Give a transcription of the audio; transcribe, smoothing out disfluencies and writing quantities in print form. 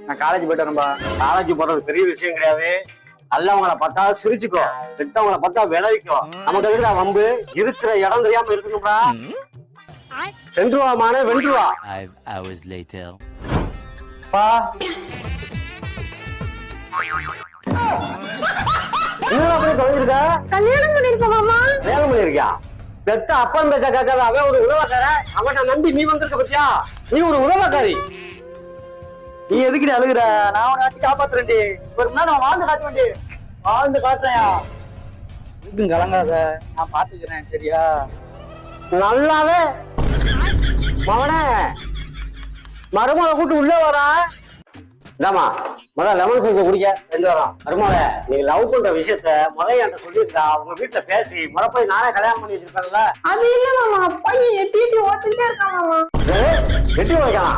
நான் காலேஜ் போயிட்டு வரேன்பா. காலேஜ் போறது பெரிய விஷயம் கிடையாது. நல்லவங்களை பார்த்தா சிரிச்சுக்கோ, கெட்டவங்களை பார்த்தா விளைவிக்கோ. நமக்கு எதுக்குடா வம்பு? இருக்கிற இடம் தெரியாம இருக்கணும்டா. சென்றுவாமான வென்றுவா. 5 hours later. பா கல்யாணம் பண்ணிருப்பா மாமா. கல்யாணம் பண்ணிருக்கியா? பெத்த அப்பன் பேச்ச கேட்காத அவன் ஒரு உதவாக்கார. அவன் நம்பி நீ வந்திருக்க பத்தியா? நீ ஒரு உதவாக்காரி. நீ எதுக்கிட்ட அழுகுற? நான் உன்னை வச்சு காப்பாத்துறேன்டி. ஒரு நாள் நான் வாழ்ந்து காட்டுவேன்டி. வாழ்ந்து காட்டுறேயா? எதுக்கும் கலங்காத, நான் பாத்துக்கிறேன் சரியா? நல்லாவே மவனே மருமகளை கூட்டு உள்ள வரா. இந்தாமா முதல்ல லெமன் சோசை குடிக்க 2 வாரம். மருமகளை நீங்க லவ் பண்ற விஷயத்த முதல்ல என்கிட்ட சொல்லியிருந்தா உங்க வீட்டுல பேசி முறப்போய் நானே கல்யாணம் பண்ணி வச்சிருப்பேன்ல. அது இல்ல மாமா, பையன் எட்டி எட்டி ஓட்டிட்டே இருக்கான் மாமா. எட்டி வைக்கலாம்.